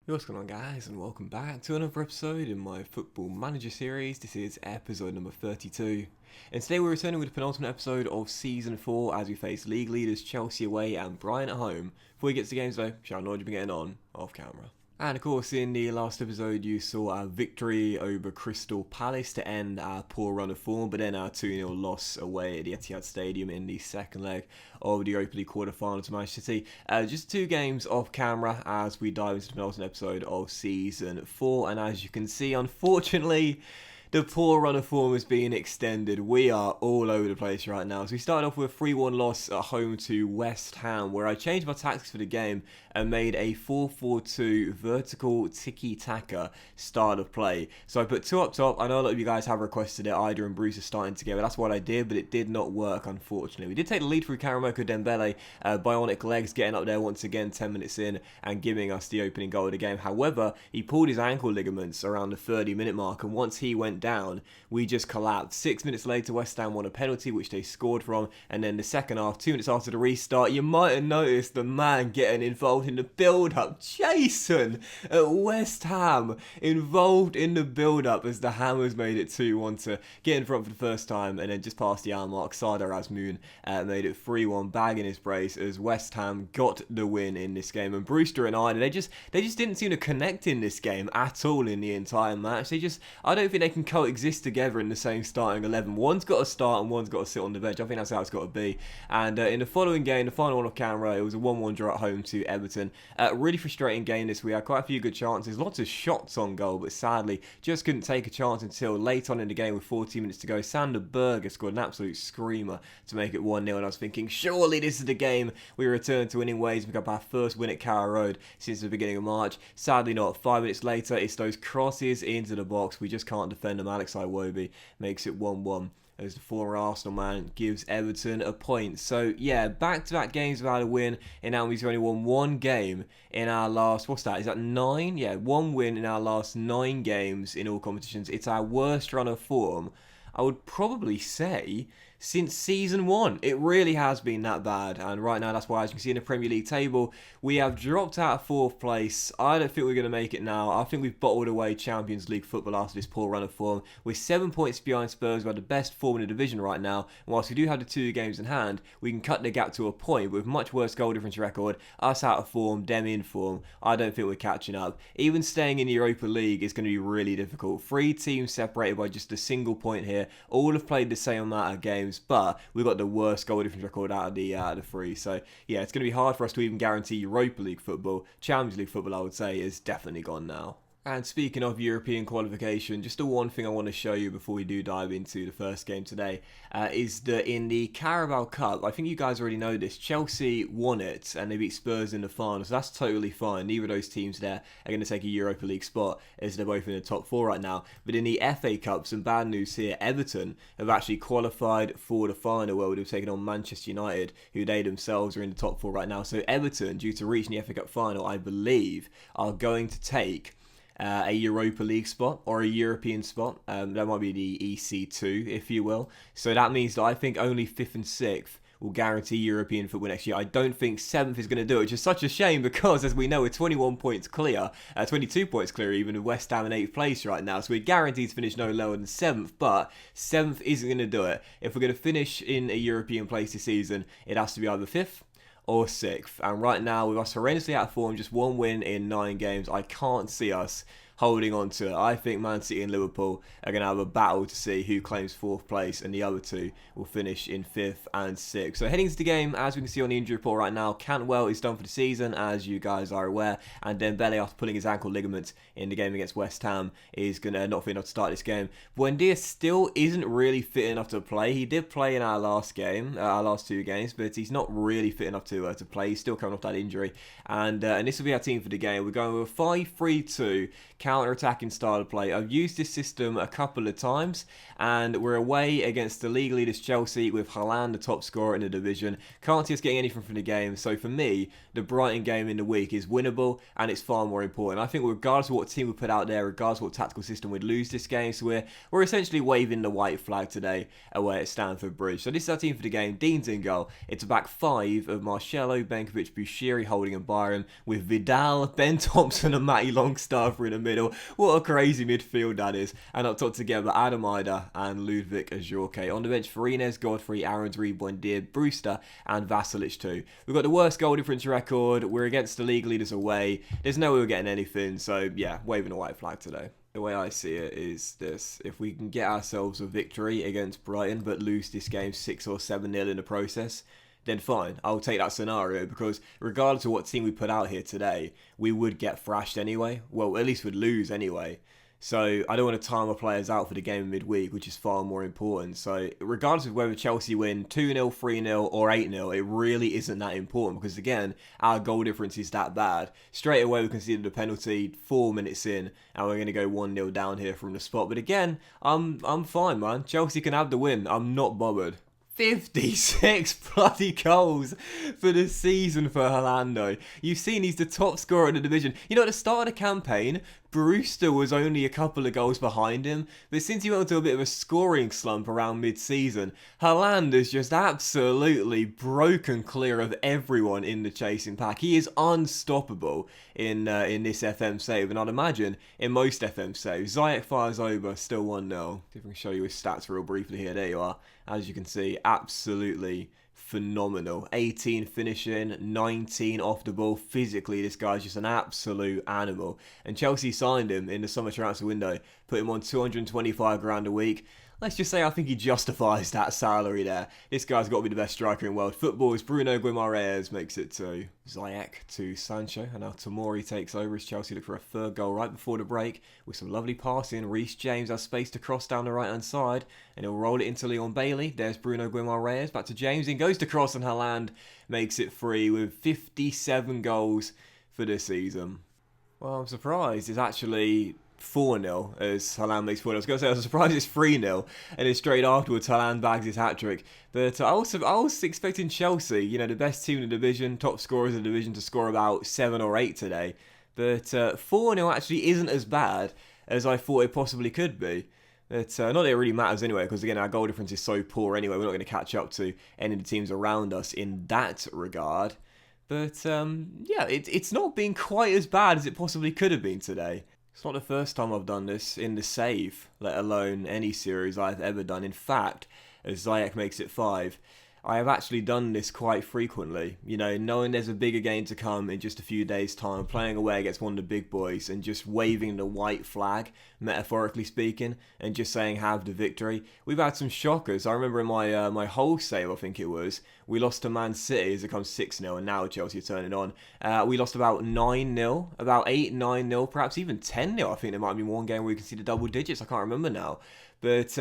Hey, what's going on, guys, and welcome back to another episode in my Football Manager series. This is episode number 32, and today we're returning with the penultimate episode of Season 4 as we face league leaders Chelsea away and Brighton at home. Before we get to the games though, shall Norwich be getting on off camera? And of course, in the last episode, you saw our victory over Crystal Palace to end our poor run of form, but then our 2-0 loss away at the Etihad Stadium in the second leg of the Europa League quarter-final to Manchester City. Just 2 games off camera as we dive into the penultimate episode of Season 4, and as you can see, unfortunately, the poor run of form is being extended. We are all over the place right now. So we started off with a 3-1 loss at home to West Ham, where I changed my tactics for the game and made a 4-4-2 vertical tiki-taka start of play. So I put 2 up top. I know a lot of you guys have requested it, Ida and Bruce are starting together. That's what I did, but it did not work, unfortunately. We did take the lead through Karamoko Dembele, bionic legs getting up there once again 10 minutes in and giving us the opening goal of the game. However, he pulled his ankle ligaments around the 30-minute mark, and once he went down, we just collapsed. 6 minutes later, West Ham won a penalty, which they scored from, and then the second half, 2 minutes after the restart, you might have noticed the man getting involved in the build-up. Jason at West Ham involved in the build-up as the Hammers made it 2-1 to get in front for the first time, and then just past the hour mark, Sardar Azmoun made it 3-1, bagging his brace as West Ham got the win in this game. And Brewster and Ida, they just didn't seem to connect in this game at all in the entire match. I don't think they can coexist together in the same starting 11. One's got to start and one's got to sit on the bench. I think that's how it's got to be. And in the following game, the final one off camera, it was a 1-1 draw at home to Everton. Really frustrating game this. We had quite a few good chances, lots of shots on goal, but sadly just couldn't take a chance until late on in the game with 14 minutes to go. Sander Berger scored an absolute screamer to make it 1-0, and I was thinking, surely this is the game we return to winning ways and pick up our first win at Carrow Road since the beginning of March. Sadly not. 5 minutes later, it's those crosses into the box. We just can't defend them. Alex Iwobi makes it 1-1 as the former Arsenal man gives Everton a point. So yeah, back-to-back games without a win, and now we've only won 1 game in our last, what's that, is that 9? Yeah, 1 win in our last 9 games in all competitions. It's our worst run of form, I would probably say, since season 1. It really has been that bad, and right now that's why, as you can see in the Premier League table, we have dropped out of 4th place. I don't think we're going to make it now. I think we've bottled away Champions League football after this poor run of form. We're 7 points behind Spurs, who are the best form in the division right now, and whilst we do have the 2 games in hand, we can cut the gap to a point. With much worse goal difference record, us out of form, them in form, I don't think we're catching up. Even staying in the Europa League is going to be really difficult. 3 teams separated by just a single point here, all have played the same amount of games, but we've got the worst goal difference record out of the 3. So yeah, it's going to be hard for us to even guarantee Europa League football. Champions League football, I would say, is definitely gone now. And speaking of European qualification, just the one thing I want to show you before we do dive into the first game today is that in the Carabao Cup, I think you guys already know this, Chelsea won it and they beat Spurs in the final, so that's totally fine. Neither of those teams there are going to take a Europa League spot as they're both in the top 4 right now. But in the FA Cup, some bad news here. Everton have actually qualified for the final where they've taken on Manchester United, who they themselves are in the top 4 right now. So Everton, due to reaching the FA Cup final, I believe, are going to take a Europa League spot or a European spot. That might be the EC2, if you will. So that means that I think only 5th and 6th will guarantee European football next year. I don't think 7th is going to do it, which is such a shame because, as we know, we're 21 points clear, 22 points clear even of West Ham in 8th place right now. So we're guaranteed to finish no lower than 7th, but 7th isn't going to do it. If we're going to finish in a European place this season, it has to be either 5th or 6th. And right now, with us horrendously out of form, just 1 win in 9 games, I can't see us holding on to it. I think Man City and Liverpool are going to have a battle to see who claims 4th place, and the other 2 will finish in 5th and 6th. So heading into the game, as we can see on the injury report right now, Cantwell is done for the season, as you guys are aware, and Dembele, after pulling his ankle ligament in the game against West Ham, is going to not fit enough to start this game. Buendia still isn't really fit enough to play. He did play in our last game, our last 2 games, but he's not really fit enough to play. He's still coming off that injury, and this will be our team for the game. We're going with a 5-3-2. counter-attacking style of play. I've used this system a couple of times, and we're away against the league leaders Chelsea with Haaland, the top scorer in the division. Can't see us getting anything from the game, so for me, the Brighton game in the week is winnable, and it's far more important. I think regardless of what team we put out there, regardless of what tactical system we'd lose this game, so we're essentially waving the white flag today away at Stamford Bridge. So this is our team for the game. Dean's in goal. It's a back five of Marcelo, Benkovic, Bushiri, Holding and Byron, with Vidal, Ben Thompson and Matty Longstaff in the middle. What a crazy midfield that is. And up top together, Adam Ida and Ludwig Ajorque. On the bench, Farines, Godfrey, Aarons, Buendia, Brewster and Vasilic too. We've got the worst goal difference record. We're against the league leaders away. There's no way we're getting anything. So yeah, waving a white flag today. The way I see it is this: if we can get ourselves a victory against Brighton but lose this game 6 or 7-0 in the process, then fine, I'll take that scenario, because regardless of what team we put out here today, we would get thrashed anyway. Well, at least we'd lose anyway. So I don't want to time our players out for the game in midweek, which is far more important. So regardless of whether Chelsea win 2-0, 3-0 or 8-0, it really isn't that important, because again, our goal difference is that bad. Straight away we conceded a penalty 4 minutes in, and we're going to go 1-0 down here from the spot. But again, I'm fine, man. Chelsea can have the win. I'm not bothered. 56 bloody goals for the season for Haaland. You've seen he's the top scorer in the division. You know, at the start of the campaign, Brewster was only a couple of goals behind him, but since he went into a bit of a scoring slump around mid-season, Haaland has just absolutely broken clear of everyone in the chasing pack. He is unstoppable in this FM save, and I'd imagine in most FM saves. Ziyech fires over, still 1-0. See if I can show you his stats real briefly here. There you are. As you can see, absolutely phenomenal. 18 finishing, 19 off the ball. Physically, this guy's just an absolute animal. And Chelsea signed him in the summer transfer window, put him on 225 grand a week. Let's just say I think he justifies that salary there. This guy's got to be the best striker in world football. As Bruno Guimaraes makes it to Ziyech to Sancho. And now Tomori takes over as Chelsea look for a third goal right before the break. With some lovely passing, Reece James has space to cross down the right-hand side. And he'll roll it into Leon Bailey. There's Bruno Guimaraes. Back to James. In goes to cross, and Haaland makes it free with 57 goals for this season. Well, I'm surprised it's actually 4-0 as Haaland makes 4-0. I was going to say, I was surprised it's 3-0, and then straight afterwards Haaland bags his hat-trick. But I was expecting Chelsea, you know, the best team in the division, top scorers in the division, to score about 7 or 8 today. But 4-0 actually isn't as bad as I thought it possibly could be. But not that it really matters anyway, because again, our goal difference is so poor anyway. We're not going to catch up to any of the teams around us in that regard. But yeah, it's not been quite as bad as it possibly could have been today. It's not the first time I've done this in the save, let alone any series I've ever done. In fact, as Ziyech makes it 5, I have actually done this quite frequently. You know, knowing there's a bigger game to come in just a few days' time, playing away against one of the big boys and just waving the white flag, metaphorically speaking, and just saying have the victory. We've had some shockers. I remember in my whole save, I think it was, we lost to Man City as it comes 6-0, and now Chelsea are turning on. We lost about 9-0, about 8-9-0, perhaps even 10-0. I think there might have been one game where we can see the double digits. I can't remember now. But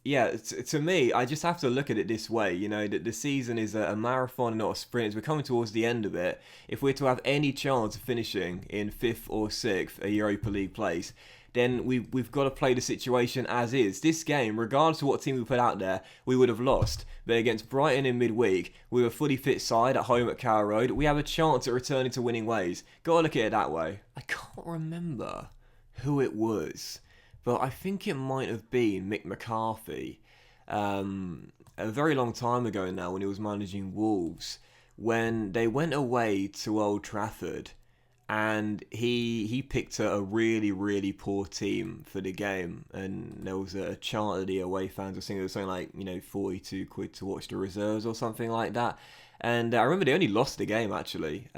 yeah, to me, I just have to look at it this way. You know, that the season is a marathon, not a sprint. As we're coming towards the end of it, if we're to have any chance of finishing in 5th or 6th, a Europa League place, then we've got to play the situation as is. This game, regardless of what team we put out there, we would have lost. But against Brighton in midweek, with a fully fit side at home at Carrow Road, we have a chance at returning to winning ways. Got to look at it that way. I can't remember who it was, but I think it might have been Mick McCarthy a very long time ago now, when he was managing Wolves, when they went away to Old Trafford, and he picked a really, really poor team for the game, and there was a chant that the away fans were singing. It was something like, you know, 42 quid to watch the reserves or something like that. And I remember they only lost the game actually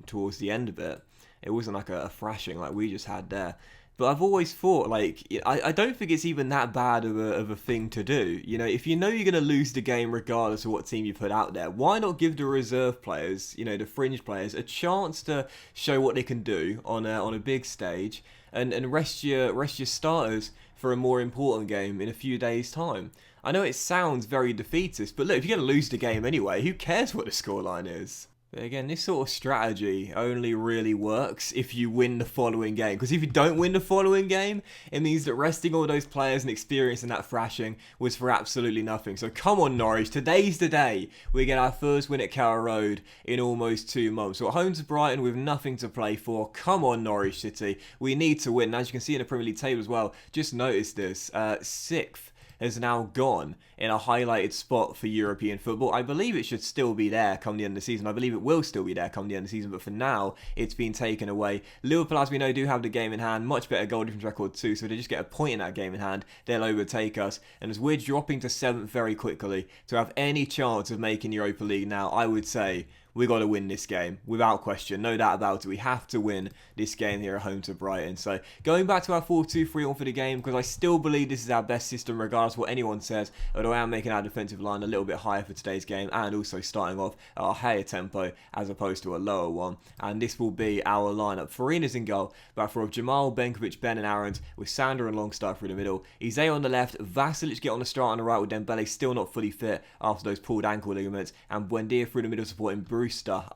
towards the end of it. It wasn't like a thrashing like we just had there. But I've always thought, like, I don't think it's even that bad of a thing to do. You know, if you know you're going to lose the game regardless of what team you put out there, why not give the reserve players, you know, the fringe players, a chance to show what they can do on a big stage, and rest your starters for a more important game in a few days' time. I know it sounds very defeatist, but look, if you're going to lose the game anyway, who cares what the scoreline is? But again, this sort of strategy only really works if you win the following game. Because if you don't win the following game, it means that resting all those players and experiencing that thrashing was for absolutely nothing. So come on, Norwich. Today's the day we get our first win at Carrow Road in almost 2 months. So at home to Brighton with nothing to play for. Come on, Norwich City. We need to win. And as you can see in the Premier League table as well, just notice this. 6th has now gone in a highlighted spot for European football. I believe it should still be there come the end of the season. I believe it will still be there come the end of the season, but for now, it's been taken away. Liverpool, as we know, do have the game in hand. Much better goal difference record too, so if they just get a point in that game in hand, they'll overtake us. And as we're dropping to 7th very quickly, to have any chance of making Europa League now, I would say we got to win this game, without question, no doubt about it. We have to win this game here at home to Brighton. So going back to our 4-2-3-1 for the game, because I still believe this is our best system regardless of what anyone says, although I am making our defensive line a little bit higher for today's game, and also starting off at a higher tempo as opposed to a lower one. And this will be our lineup. Farina's in goal, back four of Jamal, Benkovic, Ben and Aarons, with Sander and Longstaff through the middle. Ize on the left, Vasilic get on the start on the right with Dembele still not fully fit after those pulled ankle ligaments, and Buendia through the middle supporting Brewster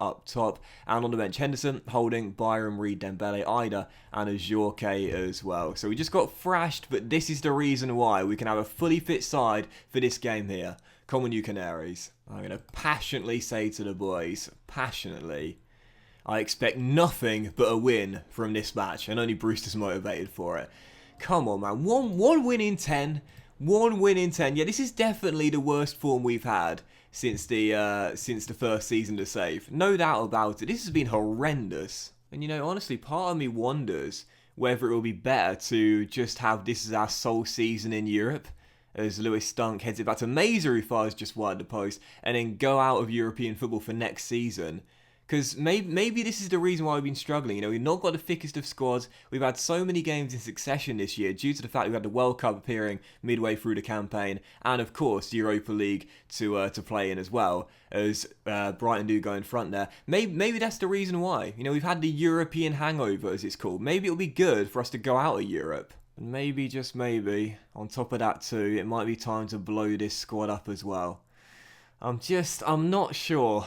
up top. And on the bench, Henderson, Holding, Byram, Reed, Dembele, Ida, and Ajorque as well. So we just got thrashed, but this is the reason why we can have a fully fit side for this game here. Come on, you Canaries. I'm going to passionately say to the boys, passionately, I expect nothing but a win from this match, and only Brewster's motivated for it. Come on, man. One win in 10. 1 win in 10. Yeah, this is definitely the worst form we've had since the first season to save. No doubt about it. This has been horrendous. And you know, honestly, part of me wonders whether it will be better to just have this as our sole season in Europe, as Lewis Dunk heads it back to Mazer, who fires just wide the post, and then go out of European football for next season. Because maybe this is the reason why we've been struggling. You know, we've not got the thickest of squads. We've had so many games in succession this year due to the fact we've had the World Cup appearing midway through the campaign, and of course the Europa League to play in as well, as Brighton do go in front there. Maybe that's the reason why. You know, we've had the European hangover, as it's called. Maybe it'll be good for us to go out of Europe. And maybe, just maybe, on top of that too, it might be time to blow this squad up as well. I'm not sure.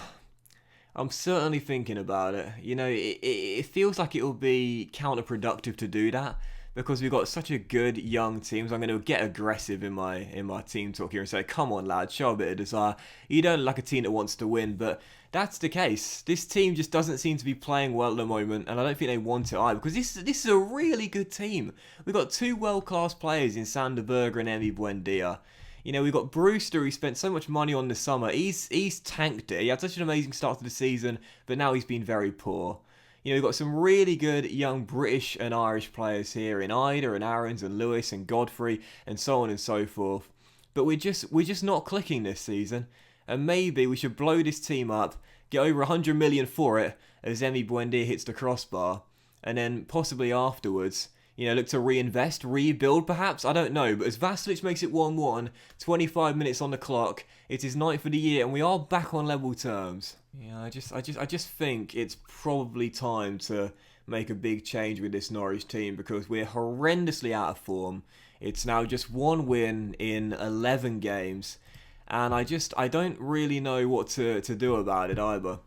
I'm certainly thinking about it. You know, it feels like it will be counterproductive to do that because we've got such a good young team. So I'm going to get aggressive in my team talk here and say, come on, lad, show a bit of desire. You don't look like a team that wants to win, but that's the case. This team just doesn't seem to be playing well at the moment, and I don't think they want it either, because this is a really good team. We've got 2 world-class players in Sander Berger and Emi Buendia. You know, we've got Brewster, who spent so much money on this summer. He's tanked it. He had such an amazing start to the season, but now he's been very poor. You know, we've got some really good young British and Irish players here in Ida and Aarons and Lewis and Godfrey and so on and so forth. But we're just not clicking this season. And maybe we should blow this team up, get over 100 million for it as Emi Buendia hits the crossbar, and then possibly afterwards, you know, look to reinvest, rebuild perhaps? I don't know. But as Vasilic makes it 1-1, 25 minutes on the clock, it is 9th of the year and we are back on level terms. Yeah, I just think it's probably time to make a big change with this Norwich team because we're horrendously out of form. It's now just 1 win in 11 games. And I don't really know what to do about it either.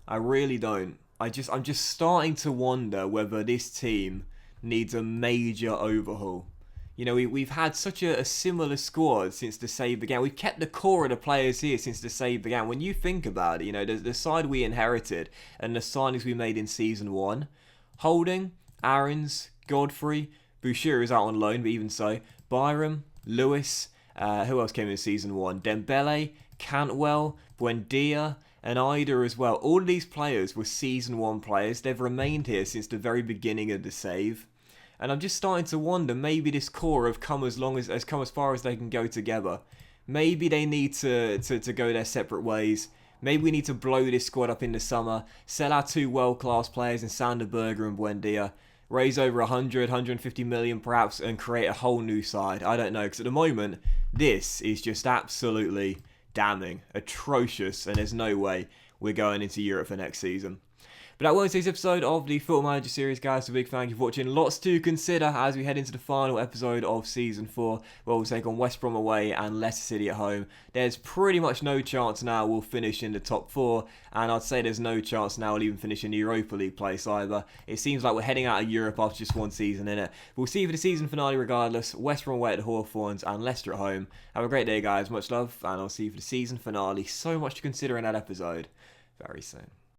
I really don't. I'm just starting to wonder whether this team needs a major overhaul. You know, we've had such a similar squad since the save began. We've kept the core of the players here since the save began. When you think about it, you know, the side we inherited and the signings we made in Season 1, Holding, Aarons, Godfrey, Boucher is out on loan, but even so, Byram, Lewis, who else came in Season 1? Dembele, Cantwell, Buendia, and Ida as well. All of these players were Season 1 players. They've remained here since the very beginning of the save. And I'm just starting to wonder, maybe this core have come as far as they can go together. Maybe they need to go their separate ways. Maybe we need to blow this squad up in the summer, sell our 2 world-class players in Sander Berger and Buendia, raise over 100, 150 million perhaps, and create a whole new side. I don't know, because at the moment, this is just absolutely damning, atrocious, and there's no way we're going into Europe for next season. But that was today's episode of the Football Manager series, guys. So big thank you for watching. Lots to consider as we head into the final episode of Season 4, where we'll take on West Brom away and Leicester City at home. There's pretty much no chance now we'll finish in the top 4, and I'd say there's no chance now we'll even finish in the Europa League place either. It seems like we're heading out of Europe after just one season in it. We'll see you for the season finale regardless. West Brom away at the Hawthorns and Leicester at home. Have a great day, guys. Much love, and I'll see you for the season finale. So much to consider in that episode very soon.